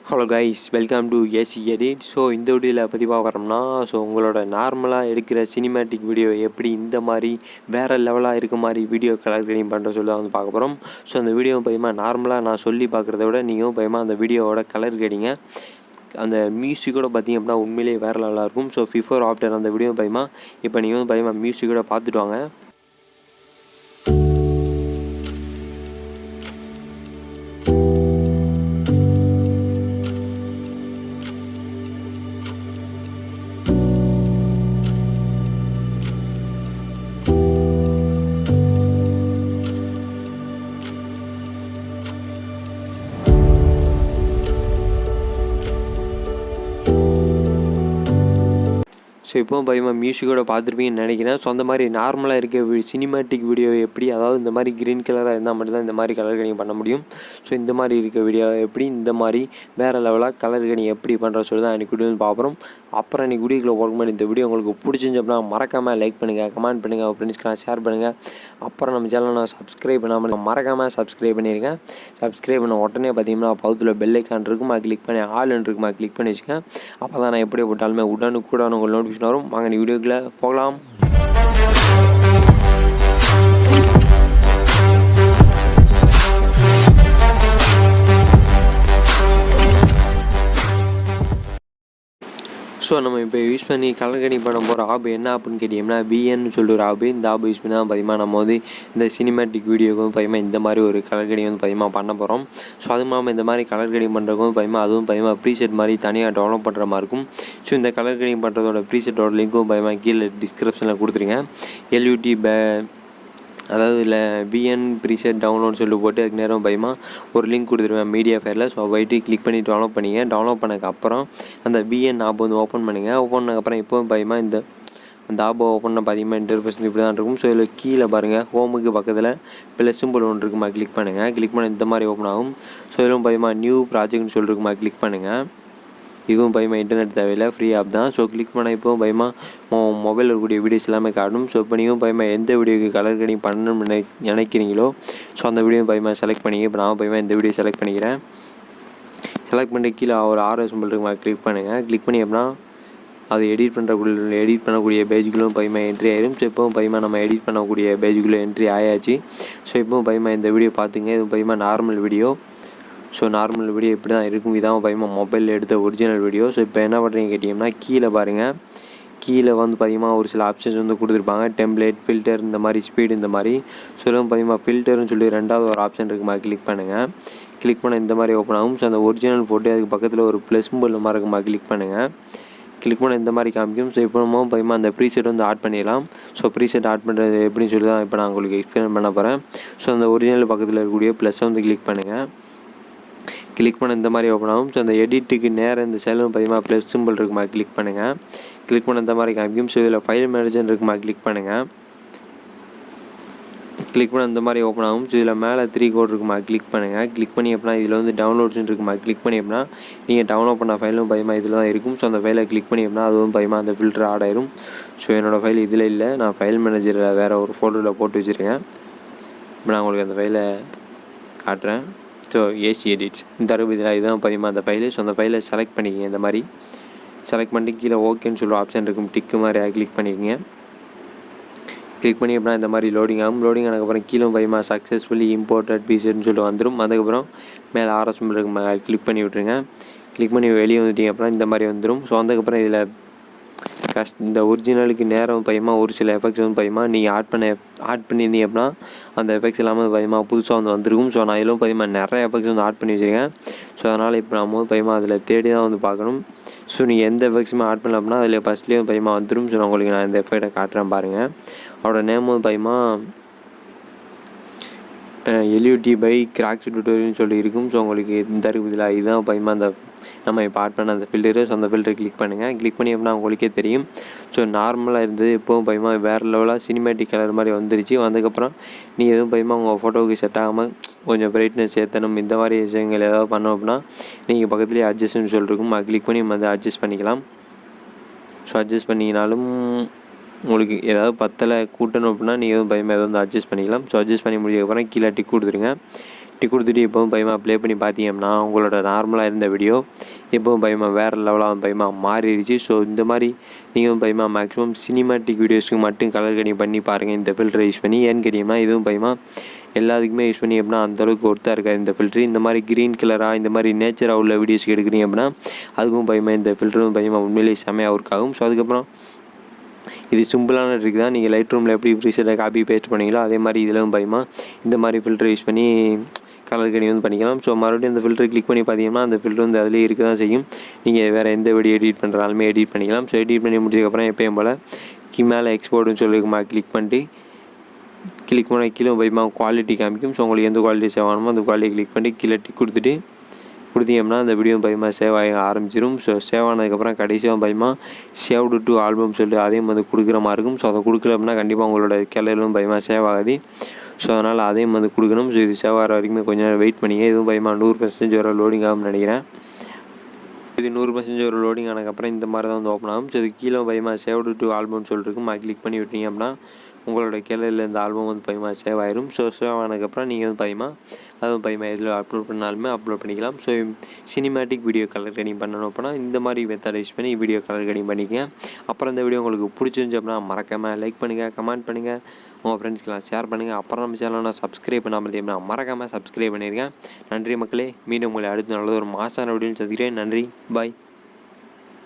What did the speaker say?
Hello guys, welcome to AC edit. So இந்த வீடியோவில் பற்றி பார்க்குறோம்னா, உங்களோட நார்மலாக எடுக்கிற சினிமேட்டிக் வீடியோ எப்படி இந்த மாதிரி வேறு லெவலாக இருக்க மாதிரி வீடியோ கலர் கிரேடிங் பண்ணுற சொல்லி வந்து பார்க்க போகிறோம். ஸோ அந்த வீடியோ பயமாக நார்மலாக நான் சொல்லி பார்க்குறத விட நீங்கள் பயமாக அந்த வீடியோவோட கலர் கிரேடிங்க அந்த மியூசிக்கோட பார்த்திங்க அப்படின்னா உண்மையிலேயே வேறு லெவலாக இருக்கும். ஸோ பிஃபோர் ஆஃப்டர் அந்த வீடியோ பயமாக இப்போ நீங்கள் பயமாக மியூசிக்கோட பார்த்துட்டு வாங்க. ஸோ இப்போவும் பயமாக மியூசிக்கோட பார்த்துருப்பீங்கன்னு நினைக்கிறேன். ஸோ அந்த மாதிரி நார்மலாக இருக்க சினிமேட்டிக் வீடியோ எப்படி, அதாவது இந்த மாதிரி க்ரீன் கலராக இருந்தால் மட்டும்தான் இந்த மாதிரி கலர் கிரேடிங் பண்ண முடியும். ஸோ இந்த மாதிரி இருக்க வீடியோ எப்படி இந்த மாதிரி வேறு லெவலாக கலர் கிரேடிங் எப்படி பண்ணுற சொல்லி தான் அன்றைக்கி வீடியோ பார்க்குறோம். அப்புறம் அன்றைக்கி வீடியோக்குள்ள ஒர்க் பண்ணி இந்த வீடியோ உங்களுக்கு பிடிச்சிருந்துச்சு அப்படின்னா மறக்காமல் லைக் பண்ணுங்கள், கமெண்ட் பண்ணுங்கள், உங்கள் ஃப்ரெண்ட்ஸ்க்கெலாம் ஷேர் பண்ணுங்கள். அப்புறம் நம்ம சேனலை நான் சப்ஸ்கிரைப் பண்ணாமல் மறக்காமல் சப்ஸ்கிரைப் பண்ணியிருக்கேன். சப்ஸ்கிரைப் பண்ண உடனே பார்த்தீங்கன்னா பக்கத்தில் பெல் ஐக்கான் இருக்குமா கிளிக் பண்ணி ஆல்னு இருக்குமா கிளிக் பண்ணி வச்சுக்கேன். அப்போ தான் நான் எப்படி போட்டாலுமே உடனுக்குடன் உங்களுக்கு நோட்டிஃபிகேஷன் வரும். வாங்க நீ வீடியோக்குள்ளே போகலாம். ஸோ நம்ம இப்போ யூஸ் பண்ணி கலர் கிரேடிங் பண்ண போகிற ஆப் என்ன ஆப்னு கேட்டிங்கன்னா பிஎன்னு சொல்லிட்டு ஒரு ஆப். இந்த ஆப் யூஸ் பண்ணி தான் பார்த்தீங்கன்னா நம்ம வந்து இந்த சினிமேட்டிக் வீடியோக்கும் பார்த்தீங்கன்னா இந்த மாதிரி ஒரு கலர் கிரேடிங் வந்து பார்த்தீங்கன்னா பண்ண போகிறோம். ஸோ அதுவும் இல்லாமல் இந்த மாதிரி கலர் கிரேடிங் பண்ணுறதுக்கும் பார்த்தீங்கன்னா அதுவும் பார்த்தீங்கன்னா ப்ரீசெட் மாதிரி தனியாக டெவலப் பண்ணுற மாதிரி இருக்கும். ஸோ இந்த கலர் கிரேடிங் பண்ணுறதோட ப்ரீசெட்டோட லிங்க்கும் பார்த்தீங்கன்னா கீழே டிஸ்கிரிப்ஷனில் கொடுத்துருங்க. எல்யூடி அதாவது இல்லை பிஎன் ப்ரீசெட் டவுன்லோட் சொல்லி போட்டு அதுக்கு நேரம் பயமாக ஒரு லிங்க் கொடுத்துருவேன் மீடியா ஃபைலில். ஸோ போய்ட்டு கிளிக் பண்ணி டவுன்லோட் பண்ணிங்க. டவுன்லோட் பண்ணதுக்கப்புறம் அந்த பிஎன் ஆப் வந்து ஓப்பன் பண்ணுங்கள். ஓப்பன் பண்ணதுக்கப்புறம் இப்போவும் பயமாக அந்த ஆப்பை ஓப்பன் பண்ண பார்த்தீங்கன்னா இன்டர்ஃபேஸ் இப்படி தான் இருக்கும். ஸோ இதில் கீழே பாருங்கள் ஹோமுக்கு பக்கத்தில் ப்ளஸ் சிம்பிள் ஒன்று இருக்குமா கிளிக் பண்ணுங்கள். கிளிக் பண்ண இந்த மாதிரி ஓப்பன் ஆகும். ஸோ இதிலும் பயமாக நியூ ப்ராஜெக்ட்னு சொல்லிருக்குமா கிளிக் பண்ணுங்கள். இதுவும் பயமாக இன்டர்நெட் தேவையில்லை, ஃப்ரீ ஆப் தான். ஸோ கிளிக் பண்ண இப்போவும் பயமாக மொபைலில் இருக்கக்கூடிய வீடியோஸ் எல்லாமே காட்டும். ஸோ இப்போ நீங்கள் பயமாக எந்த வீடியோக்கு கலர் கிரேடிங் பண்ணணும்னு நினைக்கிறீங்களோ ஸோ அந்த வீடியோ பயமாக செலக்ட் பண்ணிங்க. இப்போ நான் பயமாக இந்த வீடியோ செலக்ட் பண்ணிக்கிறேன். செலக்ட் பண்ணி கீழே ஒரு ஆர்எஸ் சிம்பிள் இருக்குமா கிளிக் பண்ணுங்கள். கிளிக் பண்ணி அப்படின்னா அது எடிட் பண்ணக்கூடிய பேஜுக்குள்ளும் பயமாக என்ட்ரி ஆயிடும். ஸோ இப்போவும் பயமாக நம்ம எடிட் பண்ணக்கூடிய பேஜுக்குள்ளே என்ட்ரி ஆயாச்சு. ஸோ இப்போவும் பயமாக இந்த வீடியோ பார்த்துங்க. இது பயமாக normal video. So normal video இப்படி தான் இருக்கும். இதான் பயமாக மொபைலில் எடுத்த ஒரிஜினல் வீடியோ. ஸோ இப்போ என்ன பண்ணுறீங்க கேட்டிங்கன்னா கீழே பாருங்கள். கீழே வந்து பார்த்திங்கன்னா ஒரு சில ஆப்ஷன்ஸ் வந்து கொடுத்துருப்பாங்க. டெம்ப்ளேட், ஃபில்டர், இந்த மாதிரி ஸ்பீடு, இந்த மாதிரி. ஸோ இதெல்லாம் பார்த்திங்கன்னா ஃபில்டர்னு சொல்லி ரெண்டாவது ஒரு ஆப்ஷன் இருக்குமா கிளிக் பண்ணுங்கள். கிளிக் பண்ண இந்த மாதிரி ஓப்பன் ஆகும். ஸோ அந்த ஒரிஜினல் போட்டு அதுக்கு பக்கத்தில் ஒரு ப்ளஸ் சிம்பிள் மாதிரி இருக்குமா கிளிக் பண்ணுங்கள். கிளிக் பண்ண இந்த மாதிரி காமிக்கும். ஸோ இப்போ நம்ம பயமாக அந்த ப்ரீசெட் வந்து ஆட் பண்ணிடலாம். ஸோ ப்ரீசெட் ஆட் பண்ணுறது எப்படின்னு சொல்லி தான் இப்போ நான் உங்களுக்கு எக்ஸ்பிளைன் பண்ண போகிறேன். ஸோ அந்த ஒரிஜினல் பக்கத்தில் இருக்கக்கூடிய ப்ளஸ்ஸை வந்து கிளிக் பண்ணுங்கள். கிளிக் பண்ண இந்த மாதிரி ஓப்பன் ஆகும். ஸோ அந்த எடிட்டுக்கு நேரம் இந்த செலவு பார்த்தீங்கன்னா ப்ளஸ் சிம்பிள் இருக்குமா கிளிக் பண்ணுங்கள். கிளிக் பண்ண இந்த மாதிரி காமிக்கும். ஸோ இதில் ஃபைல் மேனேஜர் இருக்குமா கிளிக் பண்ணுங்கள். கிளிக் பண்ண இந்த மாதிரி ஓப்பன் ஆகும். ஸோ இதில் மேலே 3 கோட் இருக்குமா கிளிக் பண்ணுங்கள். கிளிக் பண்ணி அப்படின்னா இதில் வந்து டவுன்லோட்ஸ்னு இருக்குமா கிளிக் பண்ணி அப்படின்னா நீங்கள் டவுன்லோட் பண்ண ஃபைலும் பயமாக இதில் தான் இருக்கும். ஸோ அந்த ஃபைலை கிளிக் பண்ணி அப்படின்னா அதுவும் பயமாக அந்த ஃபில்டர் ஆட் ஆயிரும். ஸோ என்னோடய ஃபைல் இதில் இல்லை, நான் ஃபைல் மேனேஜரில் வேறு ஒரு ஃபோல்டரில் போட்டு வச்சுருக்கேன். இப்போ நான் உங்களுக்கு அந்த ஃபைலை காட்டுறேன். ஸோ ஏசி எடிட்ஸ் இந்த இதில் இதுதான் பார்த்தீங்கன்னா அந்த ஃபைலு. ஸோ அந்த ஃபைலை செலக்ட் பண்ணிக்கங்க. இந்த மாதிரி செலக்ட் பண்ணிட்டு கீழே ஓகேன்னு சொல்லுற ஆப்ஷன் இருக்கும், டிக்கு மாதிரி கிளிக் பண்ணிக்கோங்க. கிளிக் பண்ணி அப்படின்னா இந்த மாதிரி லோடிங் ஆகும். லோடிங் ஆனதுக்கப்புறம் கீழே பயமாக சக்ஸஸ்ஃபுல்லி இம்போர்ட்டட் பீசட்னு சொல்லி வந்துடும். அதுக்கப்புறம் மேலே ஆர்எஸ் இருக்கும் கிளிக் பண்ணி விட்ருங்க. கிளிக் பண்ணி வெளியே வந்துட்டீங்க அப்படின்னா இந்த மாதிரி வந்துடும். ஸோ அதுக்கப்புறம் இதில் இந்த ஒரிஜினலுக்கு நேரம் பயமாக ஒரு சில எஃபெக்ட்ஸ் வந்து பயமாக நீங்கள் ஆட் பண்ணியிருந்தீங்க அப்படின்னா அந்த எஃபெக்ட்ஸ் எல்லாமே பயமாக புதுசாக வந்து வந்துருக்கும். ஸோ நான் இதிலும் பயமாக நிறைய எஃபெக்ட்ஸ் வந்து ஆட் பண்ணி வச்சுருக்கேன். ஸோ அதனால் இப்போ நம்ம பயமாக அதில் தேடி தான் வந்து பார்க்கணும். ஸோ நீங்கள் எந்த எஃபெக்ட்ஸுமே ஆட் பண்ணல அப்படின்னா அதில் ஃபஸ்ட்லேயும் பயமாக வந்துடும். ஸோ நான் உங்களுக்கு இந்த எஃபெக்டை காட்டுறேன் பாருங்கள். அவரோட நேம் வந்து பயமாக எல்யூடி பை கிராக்ஸ் டியூட்டோரியல்னு சொல்லி இருக்கும். ஸோ உங்களுக்கு இந்த இதில் இதுதான் பயமாக அந்த நம்ம இப்போ ஆட் பண்ண அந்த ஃபில்டரு. ஸோ அந்த ஃபில்டரை கிளிக் பண்ணுங்கள். கிளிக் பண்ணி அப்படின்னா உங்களுக்கே தெரியும். ஸோ நார்மலாக இருந்தது இப்போவும் பயமாக வேறு லெவலாக சினிமேட்டிக் கலர் மாதிரி வந்துருச்சு. வந்ததுக்கப்புறம் நீங்கள் எதுவும் பயமாக உங்கள் ஃபோட்டோவுக்கு செட் ஆகாமல் கொஞ்சம் பிரைட்னஸ் ஏற்றணும் இந்த மாதிரி விஷயங்கள் ஏதாவது பண்ணோம் அப்படின்னா நீங்கள் பக்கத்துலேயே அட்ஜஸ்ட்னு சொல்லிருக்கும், அது கிளிக் பண்ணி வந்து அட்ஜஸ்ட் பண்ணிக்கலாம். ஸோ அட்ஜஸ்ட் பண்ணிங்கனாலும் உங்களுக்கு ஏதாவது பத்தலை கூட்டணும் அப்படின்னா நீங்கள் எதுவும் பயமாக எதாவது வந்து அட்ஜஸ்ட் பண்ணிக்கலாம். ஸோ அட்ஜஸ்ட் பண்ணி முடிஞ்சதுக்கப்புறம் கீழே டிக் கொடுத்துருங்க. டிக் கொடுத்துட்டு இப்போவும் பயமாக ப்ளே பண்ணி பார்த்தீங்கன்னா உங்களோட நார்மலாக இருந்த வீடியோ இப்போவும் பயமாக வேறு லெவலாக பயமாக மாறிடுச்சு. ஸோ இந்த மாதிரி நீங்கள் பயமாக மேக்ஸிமம் சினிமேட்டிக் வீடியோஸுக்கு மட்டும் கலர் கடிங் பண்ணி பாருங்கள் இந்த ஃபில்டரை யூஸ் பண்ணி. ஏன்னு கேட்டிங்கன்னா இதுவும் பயமாக எல்லாத்துக்குமே யூஸ் பண்ணி எப்படின்னா அந்தளவுக்கு ஒர்த்தாக இருக்காது இந்த ஃபில்ட்ரு. இந்த மாதிரி க்ரீன் கலராக இந்த மாதிரி நேச்சராக உள்ள வீடியோஸ்க்கு எடுக்கிறீங்க அப்படின்னா அதுக்கும் பயமாக இந்த ஃபில்டரும் பயமாக உண்மையிலேயே செமையாக ஒர்க் ஆகும். ஸோ அதுக்கப்புறம் இது சிம்பிளான ட்ரிக் தான். நீங்கள் லைட்ரூமில் எப்படி ப்ரீசெட்டை காப்பி பேஸ்ட் பண்ணீங்களோ அதே மாதிரி இதிலும் பயமாக இந்த மாதிரி ஃபில்டர் யூஸ் பண்ணி கலர் கடிங் பண்ணிக்கலாம். ஸோ மறுபடியும் அந்த ஃபில்டர் கிளிக் பண்ணி பார்த்தீங்கன்னா அந்த ஃபில்டர் அதிலே இருக்க தான் செய்யும். நீங்கள் வேறு எந்த வீடியோ எடிட் பண்ணுறாலுமே எடிட் பண்ணிக்கலாம். ஸோ எடிட் பண்ணி முடிச்சதுக்கப்புறம் எப்பயும் போல் மேலே எக்ஸ்போர்ட்னு சொல்லியிருக்குமா கிளிக் பண்ணிட்டு கிளிக் பண்ண கீழே பயமாக குவாலிட்டி காமிக்கும். ஸோ உங்களுக்கு எந்த குவாலிட்டி சேவ் ஆகணுமோ அந்த குவாலிட்டி கிளிக் பண்ணி கீழே டிக் கொடுத்தீங்கன்னா அந்த வீடியோ பயமாக சேவ் ஆக ஆரம்பிச்சிடும். ஸோ சேவ் ஆனதுக்கப்புறம் கடைசியாக பயமாக சேவ்டு டு ஆல்பம் சொல்லிட்டு அதையும் கொடுக்குற மாதிரி இருக்கும். ஸோ அதை கொடுக்கல அப்படின்னா கண்டிப்பாக உங்களோட கேலரிலும் பயமாக சேவ் ஆகாது. ஸோ அதனால் அதையும் கொடுக்கணும். ஸோ இது சேவ் ஆகிற வரைக்கும் கொஞ்சம் நேரம் வெயிட் பண்ணிங்க. இதுவும் பயமாக 100% வர லோடிங் ஆகும்னு நினைக்கிறேன். இது 100% ஒரு லோடிங் ஆனதுக்கப்புறம் இந்த மாதிரி தான் ஓப்பன் ஆகும். ஸோ இது கீழே பயமாக சேவ்டு டு ஆல்பம்னு சொல்லிட்டு கிளிக் பண்ணி விட்டீங்க அப்படின்னா உங்களோட கேலரியில் இந்த ஆல்பம் பயமாக சேவ் ஆயிடும். ஸோ சேவ் ஆனதுக்கப்புறம் நீங்கள் பயமாக அதுவும் பயமாக இதில் அப்லோட் பண்ணாலுமே அப்லோட் பண்ணிக்கலாம். ஸோ சினிமேட்டிக் வீடியோ கலர் கடிங் பண்ணணும் அப்படின்னா இந்த மாதிரி மெத்தட் யூஸ் பண்ணி வீடியோ கலர் கடிங் பண்ணிக்கங்க. அப்புறம் இந்த வீடியோ உங்களுக்கு பிடிச்சிருந்துச்சு அப்படின்னா மறக்காமல் லைக் பண்ணுங்கள், கமெண்ட் பண்ணுங்கள், உங்கள் ஃப்ரெண்ட்ஸ்க்கெலாம் ஷேர் பண்ணுங்கள். அப்புறம் நம்ம சேனலை சப்ஸ்கிரைப் பண்ணாமல் அப்படின்னா மறக்காமல் சப்ஸ்கிரைப் பண்ணியிருக்கேன். நன்றி மக்களே. மீண்டும் உங்களை அடுத்த நல்லது ஒரு மாசான வீடியோன்னு சந்திக்கிறேன். நன்றி, பாய்.